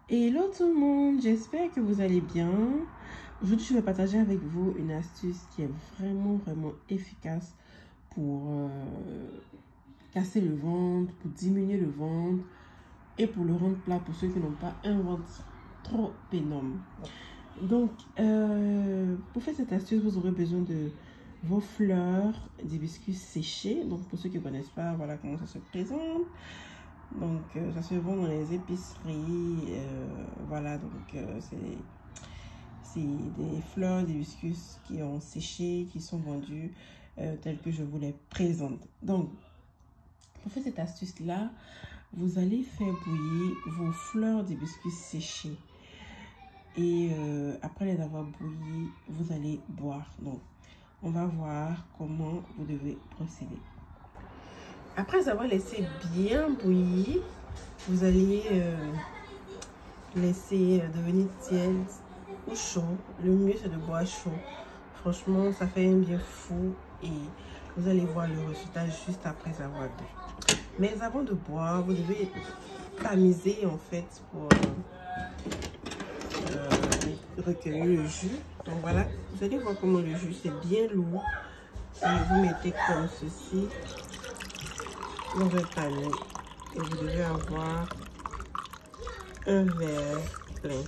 Hello tout le monde, j'espère que vous allez bien. Aujourd'hui, je vais partager avec vous une astuce qui est vraiment efficace pour casser le ventre, pour diminuer le ventre et pour le rendre plat pour ceux qui n'ont pas un ventre trop énorme. Donc, pour faire cette astuce, vous aurez besoin de vos fleurs d'hibiscus séchés. Donc, pour ceux qui ne connaissent pas, voilà comment ça se présente. Donc, ça se vend dans les épiceries. Voilà, donc c'est des fleurs d'hibiscus qui ont séché, qui sont vendues telles que je vous les présente. Donc, pour faire cette astuce-là, vous allez faire bouillir vos fleurs d'hibiscus séchées. Et après les avoir bouillies, vous allez boire. Donc, on va voir comment vous devez procéder. Après avoir laissé bien bouillir, vous allez laisser devenir tiède ou chaud. Le mieux, c'est de boire chaud. Franchement, ça fait un bien fou et vous allez voir le résultat juste après avoir bu. Mais avant de boire, vous devez tamiser en fait pour recueillir le jus. Donc voilà, vous allez voir comment le jus c'est bien lourd. Et vous mettez comme ceci dans un panier. Et vous devez avoir un verre plein.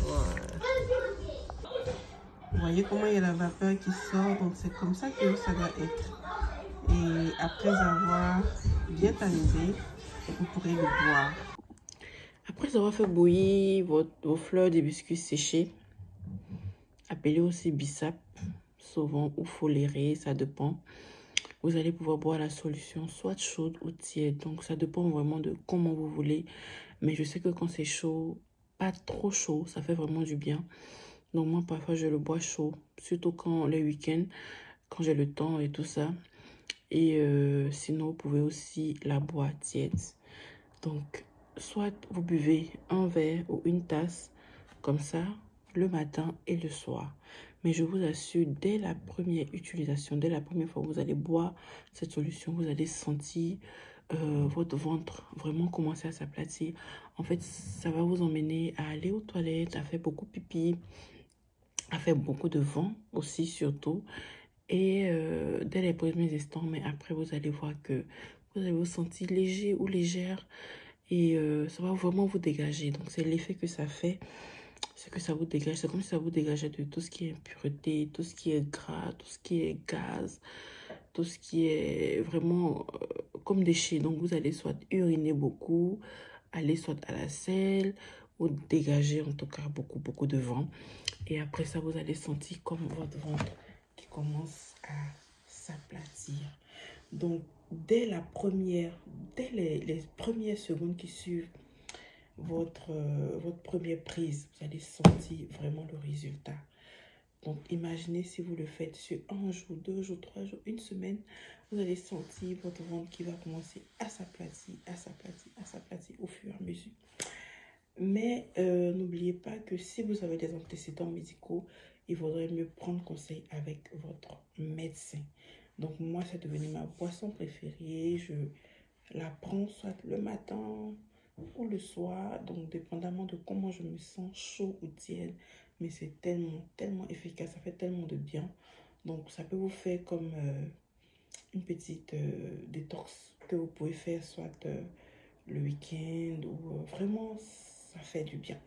Voilà. Vous voyez comment il y a la vapeur qui sort, donc c'est comme ça que ça doit être. Et après avoir bien tamisé, vous pourrez le boire. Après avoir fait bouillir vos fleurs d'hibiscus séchées, appelées aussi bissap, souvent ou foléré, ça dépend. Vous allez pouvoir boire la solution soit chaude ou tiède. Donc ça dépend vraiment de comment vous voulez. Mais je sais que quand c'est chaud, pas trop chaud, ça fait vraiment du bien. Donc moi parfois je le bois chaud, surtout quand le week-end, quand j'ai le temps et tout ça. Et sinon vous pouvez aussi la boire tiède. Donc soit vous buvez un verre ou une tasse comme ça le matin et le soir. Mais je vous assure, dès la première utilisation, dès la première fois que vous allez boire cette solution, vous allez sentir votre ventre vraiment commencer à s'aplatir. En fait, ça va vous emmener à aller aux toilettes, à faire beaucoup pipi, à faire beaucoup de vent aussi surtout. Et dès les premiers instants, mais après vous allez voir que vous allez vous sentir léger ou légère. Et ça va vraiment vous dégager. Donc c'est l'effet que ça fait. C'est que ça vous dégage. C'est comme si ça vous dégageait de tout ce qui est impureté, tout ce qui est gras, tout ce qui est gaz, tout ce qui est vraiment comme déchet. Donc vous allez soit uriner beaucoup, aller soit à la selle ou dégager en tout cas beaucoup de vent. Et après ça, vous allez sentir comme votre ventre qui commence à s'aplatir. Donc dès les premières secondes qui suivent votre première prise, vous allez sentir vraiment le résultat. Donc imaginez si vous le faites sur un jour, 2 jours, 3 jours, une semaine, vous allez sentir votre ventre qui va commencer à s'aplatir, à s'aplatir au fur et à mesure. Mais n'oubliez pas que si vous avez des antécédents médicaux, il vaudrait mieux prendre conseil avec votre médecin. Donc moi, c'est devenu ma boisson préférée. Je la prends soit le matin ou le soir, donc dépendamment de comment je me sens, chaud ou tiède. Mais c'est tellement efficace, ça fait tellement de bien. Donc ça peut vous faire comme une petite détox que vous pouvez faire soit le week-end ou vraiment ça fait du bien.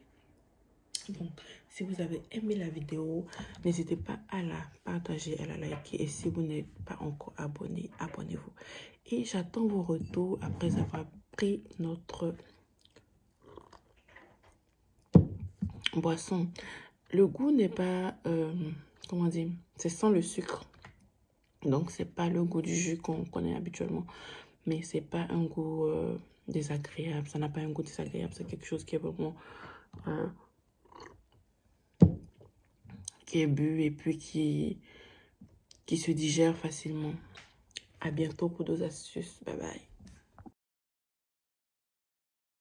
Donc si vous avez aimé la vidéo, n'hésitez pas à la partager, à la liker, et si vous n'êtes pas encore abonné, abonnez-vous. Et j'attends vos retours après avoir pris notre boisson. Le goût n'est pas comment dire, c'est sans le sucre, donc c'est pas le goût du jus qu'on connaît habituellement, mais c'est pas un goût désagréable. Ça n'a pas un goût désagréable, c'est quelque chose qui est vraiment qui est bu et puis qui se digère facilement. À bientôt pour d'autres astuces. Bye bye.